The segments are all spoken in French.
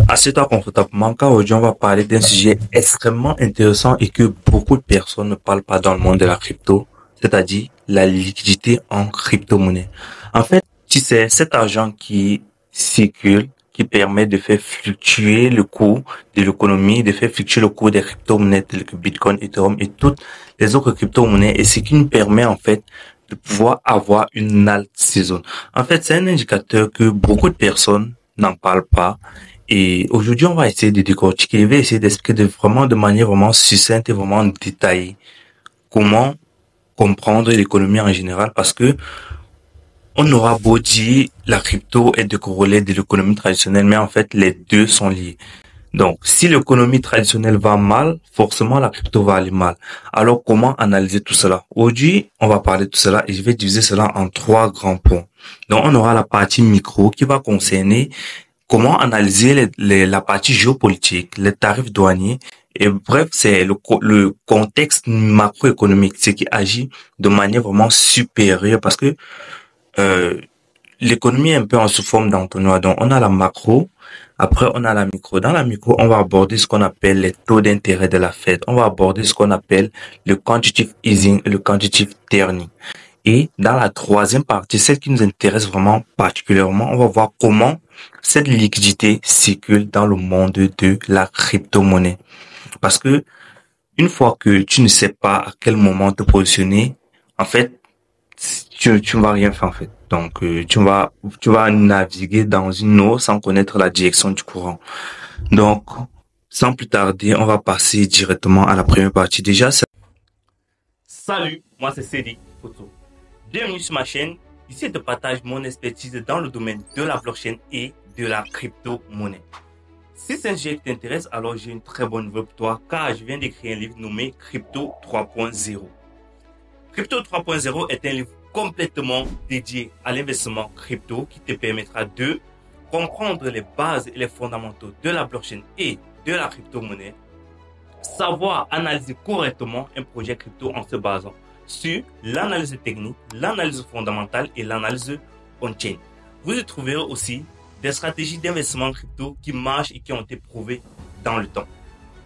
Assieds-toi confortablement car aujourd'hui on va parler d'un sujet extrêmement intéressant et que beaucoup de personnes ne parlent pas dans le monde de la crypto, c'est-à-dire la liquidité en crypto-monnaie. En fait, tu sais, cet argent qui circule, qui permet de faire fluctuer le cours de l'économie, de faire fluctuer le cours des crypto-monnaies telles que Bitcoin, Ethereum et toutes les autres crypto-monnaies, et ce qui nous permet en fait de pouvoir avoir une alt season. En fait, c'est un indicateur que beaucoup de personnes n'en parlent pas et aujourd'hui, on va essayer de décortiquer, je vais essayer d'expliquer de manière vraiment succincte et vraiment détaillée comment comprendre l'économie en général parce que on aura beau dire la crypto est décorrélée de l'économie traditionnelle, mais en fait, les deux sont liés. Donc, si l'économie traditionnelle va mal, forcément la crypto va aller mal. Alors, comment analyser tout cela? Aujourd'hui, on va parler de tout cela et je vais diviser cela en trois grands points. Donc, on aura la partie micro qui va concerner comment analyser la partie géopolitique, les tarifs douaniers, et bref, c'est le contexte macroéconomique, ce qui agit de manière vraiment supérieure parce que euh, l'économie est un peu en sous forme d'entonnoir. Donc, on a la macro, après on a la micro. Dans la micro, on va aborder ce qu'on appelle les taux d'intérêt de la Fed. On va aborder ce qu'on appelle le quantitative easing et le quantitative tightening. Et dans la troisième partie, celle qui nous intéresse vraiment particulièrement, on va voir comment cette liquidité circule dans le monde de la crypto-monnaie. Parce que une fois que tu ne sais pas à quel moment te positionner, en fait, tu ne vas rien faire en fait. Donc tu vas naviguer dans une eau sans connaître la direction du courant. Donc sans plus tarder, on va passer directement à la première partie. Déjà, salut, moi c'est Cédric Photo. Bienvenue sur ma chaîne. Ici, je te partage mon expertise dans le domaine de la blockchain et de la crypto-monnaie. Si c'est un sujet qui t'intéresse, alors j'ai une très bonne nouvelle pour toi car je viens d'écrire un livre nommé Crypto 3.0. Crypto 3.0 est un livre complètement dédié à l'investissement crypto qui te permettra de comprendre les bases et les fondamentaux de la blockchain et de la crypto-monnaie, savoir analyser correctement un projet crypto en se basant sur l'analyse technique, l'analyse fondamentale et l'analyse on-chain. Vous y trouverez aussi des stratégies d'investissement crypto qui marchent et qui ont été prouvées dans le temps.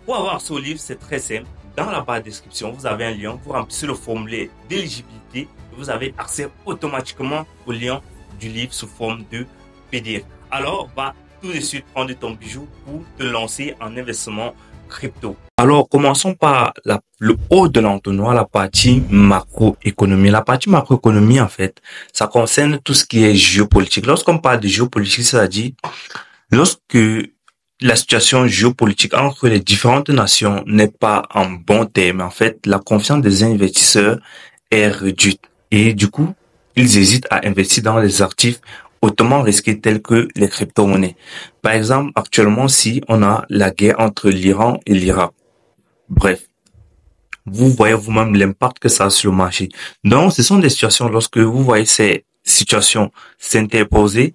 Pour avoir ce livre, c'est très simple. Dans la barre de description, vous avez un lien, vous remplissez le formulaire d'éligibilité et vous avez accès automatiquement au lien du livre sous forme de PDF. Alors, va tout de suite prendre ton bijou pour te lancer en investissement crypto. Alors, commençons par le haut de l'entonnoir, la partie macroéconomie. La partie macroéconomie, en fait, ça concerne tout ce qui est géopolitique. Lorsqu'on parle de géopolitique, c'est-à-dire lorsque la situation géopolitique entre les différentes nations n'est pas en bon terme, en fait, la confiance des investisseurs est réduite. Et du coup, ils hésitent à investir dans les actifs hautement risqués tels que les crypto-monnaies. Par exemple, actuellement, si on a la guerre entre l'Iran et l'Irak, bref, vous voyez vous-même l'impact que ça a sur le marché. Donc, ce sont des situations lorsque vous voyez ces situations s'interposer.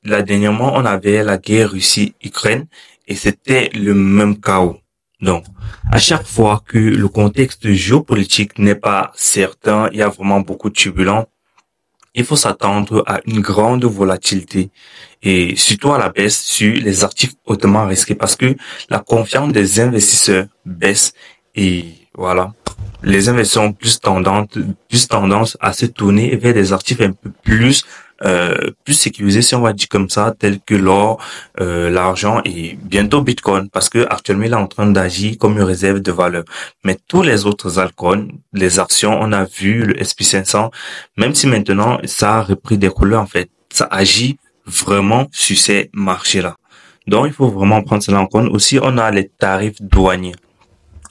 Dernièrement, on avait la guerre Russie-Ukraine et c'était le même chaos. Donc, à chaque fois que le contexte géopolitique n'est pas certain, il y a vraiment beaucoup de turbulence, il faut s'attendre à une grande volatilité et surtout à la baisse sur les actifs hautement risqués parce que la confiance des investisseurs baisse et voilà. Les investisseurs ont plus tendance à se tourner vers des actifs un peu plus sécurisés, si on va dire comme ça, tels que l'or, l'argent et bientôt Bitcoin, parce que actuellement il est en train d'agir comme une réserve de valeur. Mais tous les autres altcoins, les actions, on a vu le SP500, même si maintenant ça a repris des couleurs en fait, ça agit vraiment sur ces marchés-là. Donc il faut vraiment prendre cela en compte. Aussi, on a les tarifs douaniers.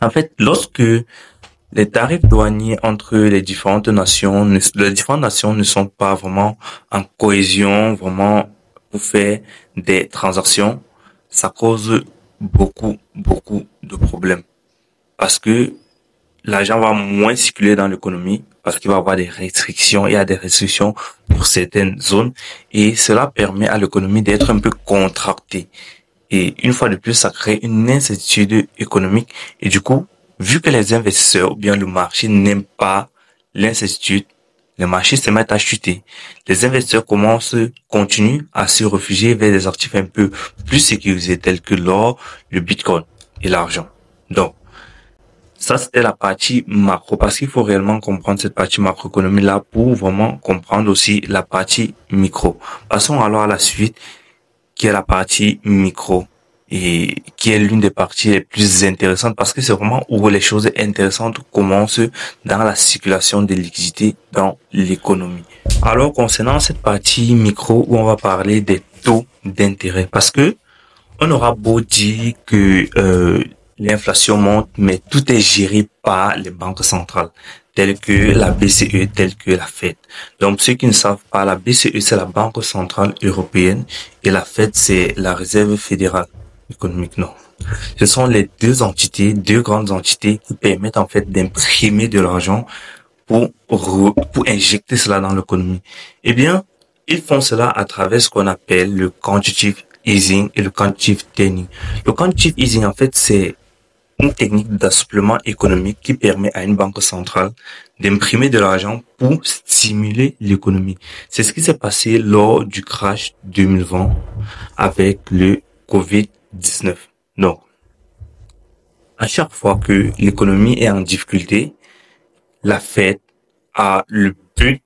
En fait, lorsque les tarifs douaniers entre les différentes nations ne sont pas vraiment en cohésion, vraiment pour faire des transactions. Ça cause beaucoup de problèmes. Parce que l'argent va moins circuler dans l'économie, parce qu'il va y avoir des restrictions, il y a des restrictions pour certaines zones, et cela permet à l'économie d'être un peu contractée. Et une fois de plus, ça crée une incertitude économique, et du coup, vu que les investisseurs ou bien le marché n'aiment pas l'incertitude, les marchés se mettent à chuter. Les investisseurs continuent à se réfugier vers des actifs un peu plus sécurisés tels que l'or, le bitcoin et l'argent. Donc, ça, c'était la partie macro, parce qu'il faut réellement comprendre cette partie macroéconomie-là pour vraiment comprendre aussi la partie micro. Passons alors à la suite, qui est la partie micro, et qui est l'une des parties les plus intéressantes, parce que c'est vraiment où les choses intéressantes commencent dans la circulation des liquidités dans l'économie. Alors, concernant cette partie micro, où on va parler des taux d'intérêt, parce que on aura beau dire que l'inflation monte, mais tout est géré par les banques centrales, telles que la BCE, telles que la Fed. Donc, ceux qui ne savent pas, la BCE, c'est la Banque centrale européenne et la Fed, c'est la Réserve fédérale économique. Non. Ce sont les deux entités, deux grandes entités qui permettent en fait d'imprimer de l'argent pour injecter cela dans l'économie. Eh bien, ils font cela à travers ce qu'on appelle le quantitative easing et le quantitative tightening. Le quantitative easing, en fait, c'est une technique d'assouplissement économique qui permet à une banque centrale d'imprimer de l'argent pour stimuler l'économie. C'est ce qui s'est passé lors du crash 2020 avec le Covid-19. Donc, à chaque fois que l'économie est en difficulté, la Fed a le but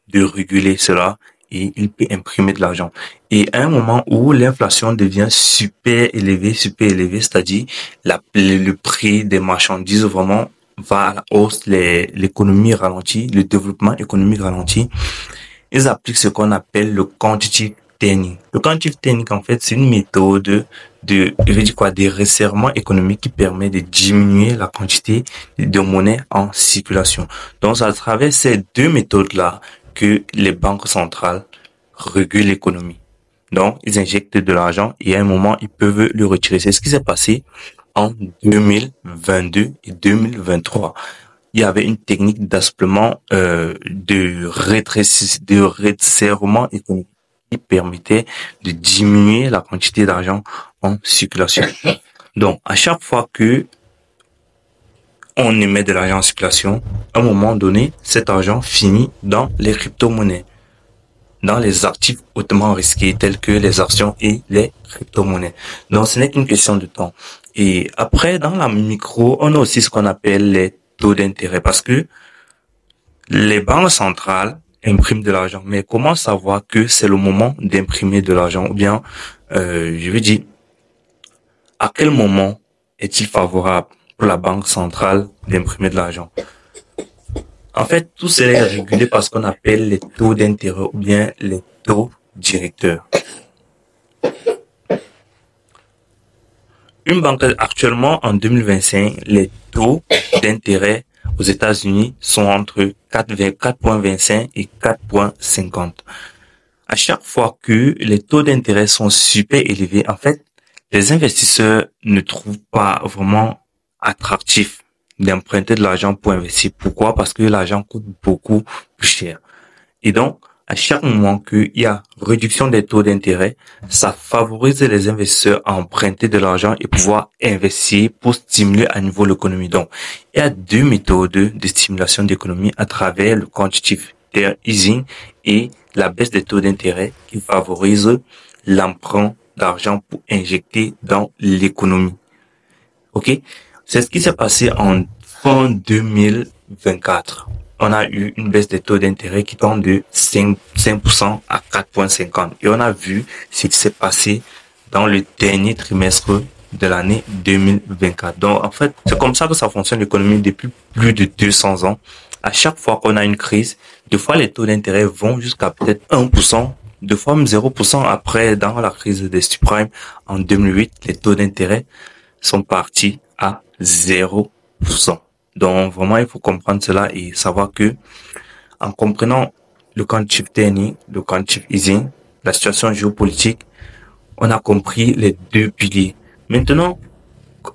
de réguler cela et il peut imprimer de l'argent. Et à un moment où l'inflation devient super élevée, c'est-à-dire le prix des marchandises vraiment va à la hausse, l'économie ralentit, le développement économique ralentit, ils appliquent ce qu'on appelle le quantitative tightening. Le quantitative tightening, en fait, c'est une méthode de resserrement économique qui permet de diminuer la quantité de monnaie en circulation. Donc, c'est à travers ces deux méthodes-là que les banques centrales régulent l'économie. Donc, ils injectent de l'argent et à un moment, ils peuvent le retirer. C'est ce qui s'est passé en 2022 et 2023. Il y avait une technique d'assouplement, de resserrement économique qui permettait de diminuer la quantité d'argent en circulation. Donc, à chaque fois que on émet de l'argent en circulation, à un moment donné, cet argent finit dans les crypto-monnaies, dans les actifs hautement risqués tels que les actions et les crypto-monnaies. Donc, ce n'est qu'une question de temps. Et après, dans la micro, on a aussi ce qu'on appelle les taux d'intérêt, parce que les banques centrales impriment de l'argent. Mais comment savoir que c'est le moment d'imprimer de l'argent? Ou bien, je veux dire, à quel moment est-il favorable pour la banque centrale d'imprimer de l'argent? En fait, tout cela est régulé par ce qu'on appelle les taux d'intérêt ou bien les taux directeurs. Une banque, actuellement, en 2025, les taux d'intérêt aux États-Unis sont entre 4,25 et 4,50. À chaque fois que les taux d'intérêt sont super élevés, en fait, les investisseurs ne trouvent pas vraiment attractif d'emprunter de l'argent pour investir. Pourquoi? Parce que l'argent coûte beaucoup plus cher. Et donc, à chaque moment qu'il y a réduction des taux d'intérêt, ça favorise les investisseurs à emprunter de l'argent et pouvoir investir pour stimuler à nouveau l'économie. Donc, il y a deux méthodes de stimulation d'économie à travers le quantitative easing et la baisse des taux d'intérêt qui favorise l'emprunt d'argent pour injecter dans l'économie. Ok? C'est ce qui s'est passé en fin 2024. On a eu une baisse des taux d'intérêt qui tombe de 5% à 4,50. Et on a vu ce qui s'est passé dans le dernier trimestre de l'année 2024. Donc, en fait, c'est comme ça que ça fonctionne l'économie depuis plus de 200 ans. À chaque fois qu'on a une crise, des fois les taux d'intérêt vont jusqu'à peut-être 1%, deux fois même 0%. Après, dans la crise des subprimes en 2008, les taux d'intérêt sont partis à 0%. Donc, vraiment, il faut comprendre cela et savoir que, en comprenant le quantitative tightening, le quantitative easing, la situation géopolitique, on a compris les deux piliers. Maintenant,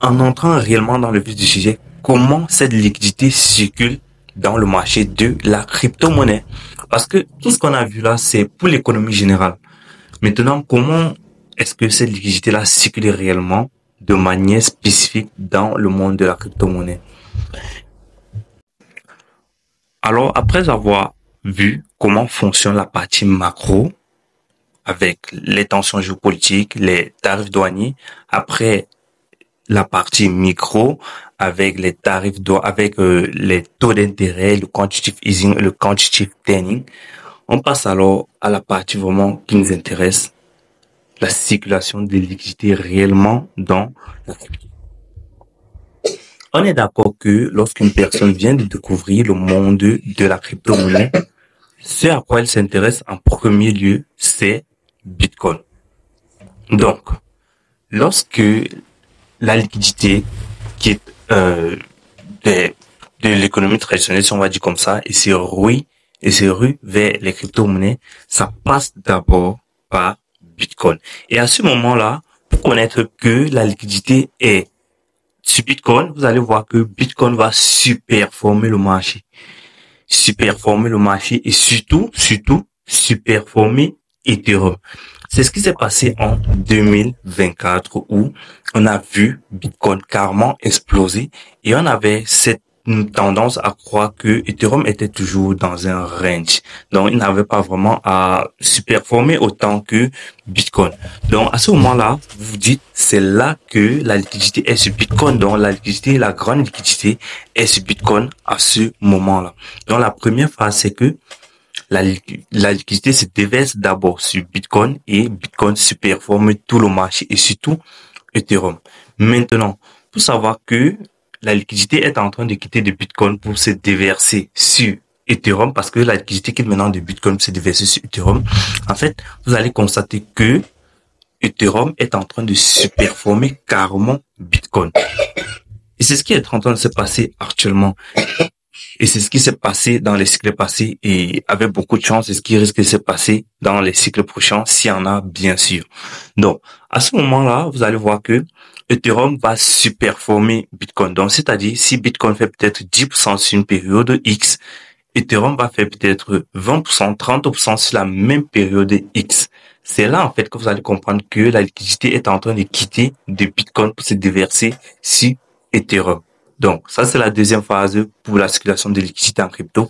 en entrant réellement dans le vif du sujet, comment cette liquidité circule dans le marché de la crypto-monnaie? Parce que tout ce qu'on a vu là, c'est pour l'économie générale. Maintenant, comment est-ce que cette liquidité-là circule réellement de manière spécifique dans le monde de la crypto-monnaie? Alors, après avoir vu comment fonctionne la partie macro avec les tensions géopolitiques, les tarifs douaniers. Après, la partie micro avec les tarifs avec les taux d'intérêt, le quantitative easing, le quantitative tightening. On passe alors à la partie vraiment qui nous intéresse, la circulation des liquidités réellement dans la crypto. On est d'accord que lorsqu'une personne vient de découvrir le monde de la crypto-monnaie, ce à quoi elle s'intéresse en premier lieu, c'est Bitcoin. Donc, lorsque la liquidité qui est de l'économie traditionnelle, si on va dire comme ça, et c'est rue vers les crypto-monnaies, ça passe d'abord par Bitcoin. Et à ce moment-là, pour connaître que la liquidité est sur Bitcoin, vous allez voir que Bitcoin va superformer le marché. Superformer le marché et surtout, superformer Ethereum. C'est ce qui s'est passé en 2024 où on a vu Bitcoin carrément exploser et on avait cette tendance à croire que Ethereum était toujours dans un range. Donc, il n'avait pas vraiment à superformer autant que Bitcoin. Donc, à ce moment-là, vous vous dites, c'est là que la liquidité est sur Bitcoin. Donc, la liquidité, la grande liquidité est sur Bitcoin à ce moment-là. Donc, la première phase, c'est que la liquidité se déverse d'abord sur Bitcoin et Bitcoin superforme tout le marché et surtout Ethereum. Maintenant, pour savoir que la liquidité est en train de quitter de Bitcoin pour se déverser sur Ethereum, parce que la liquidité quitte maintenant de Bitcoin pour se déverser sur Ethereum, en fait, vous allez constater que Ethereum est en train de superformer carrément Bitcoin. Et c'est ce qui est en train de se passer actuellement. Et c'est ce qui s'est passé dans les cycles passés et avec beaucoup de chance, c'est ce qui risque de se passer dans les cycles prochains, s'il y en a, bien sûr. Donc, à ce moment-là, vous allez voir que Ethereum va superformer Bitcoin. Donc, c'est-à-dire, si Bitcoin fait peut-être 10% sur une période X, Ethereum va faire peut-être 20%, 30% sur la même période X. C'est là, en fait, que vous allez comprendre que la liquidité est en train de quitter de Bitcoin pour se déverser sur Ethereum. Donc, ça, c'est la deuxième phase pour la circulation de liquidité en crypto.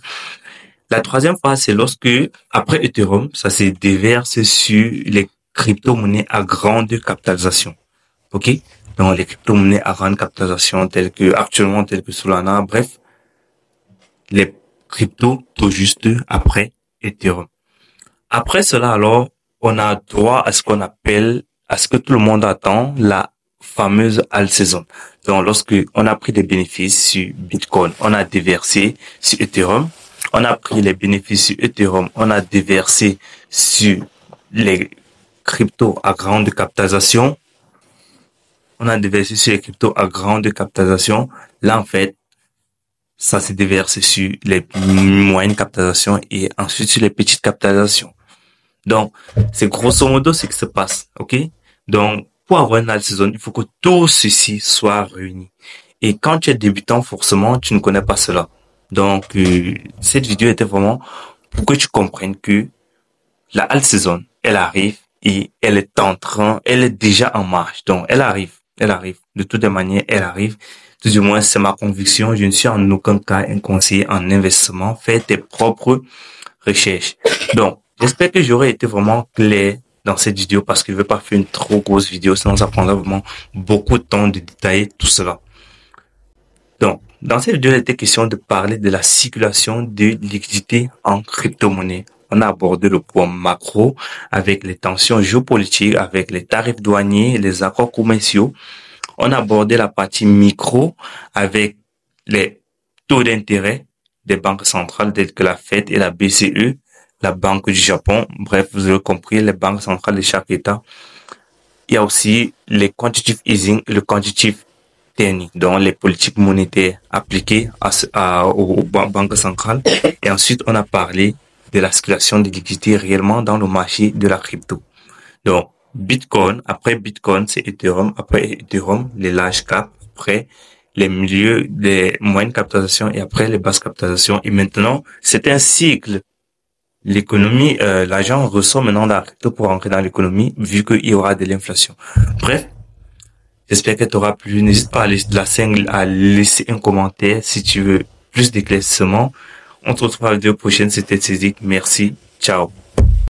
La troisième phase, c'est lorsque, après Ethereum, ça se déverse sur les crypto-monnaies à grande capitalisation. OK? Donc, les crypto-monnaies à grande capitalisation actuellement, telles que Solana, bref, les cryptos tout juste après Ethereum. Après cela, alors, on a droit à ce qu'on appelle, à ce que tout le monde attend, la fameuse alt saison. Donc, lorsque on a pris des bénéfices sur Bitcoin, on a déversé sur Ethereum. On a pris les bénéfices sur Ethereum, on a déversé sur les cryptos à grande capitalisation. On a déversé sur les cryptos à grande capitalisation. Là, en fait, ça s'est déversé sur les moyennes capitalisations et ensuite sur les petites capitalisations. Donc, c'est grosso modo ce qui se passe, ok? Donc, pour avoir une alt saison, il faut que tout ceci soit réuni. Et quand tu es débutant, forcément, tu ne connais pas cela. Donc, cette vidéo était vraiment pour que tu comprennes que la alt saison, elle arrive et elle est déjà en marche. Donc, elle arrive. De toutes les manières, elle arrive. Tout du moins, c'est ma conviction. Je ne suis en aucun cas un conseiller en investissement. Fais tes propres recherches. Donc, j'espère que j'aurai été vraiment clair dans cette vidéo parce que je ne veux pas faire une trop grosse vidéo, sinon ça prendra vraiment beaucoup de temps de détailler tout cela. Donc, dans cette vidéo, il était question de parler de la circulation de liquidité en crypto-monnaie. On a abordé le point macro avec les tensions géopolitiques, avec les tarifs douaniers, les accords commerciaux. On a abordé la partie micro avec les taux d'intérêt des banques centrales telles que la Fed et la BCE, la Banque du Japon. Bref, vous avez compris, les banques centrales de chaque État. Il y a aussi les quantitative easing et le quantitative tightening, donc les politiques monétaires appliquées aux banques centrales. Et ensuite, on a parlé de la circulation des liquidités réellement dans le marché de la crypto. Donc, Bitcoin, après Bitcoin, c'est Ethereum, après Ethereum, les large caps, après les milieux, les moyennes capitalisations et après les basses capitalisations. Et maintenant, c'est un cycle. L'économie, l'argent ressort maintenant dans la crypto pour entrer dans l'économie, vu qu'il y aura de l'inflation. Bref, j'espère que tu auras plu. N'hésite pas à laisser un commentaire si tu veux plus d'éclaircissement. On se retrouve à la vidéo prochaine. C'était Cédric. Merci. Ciao.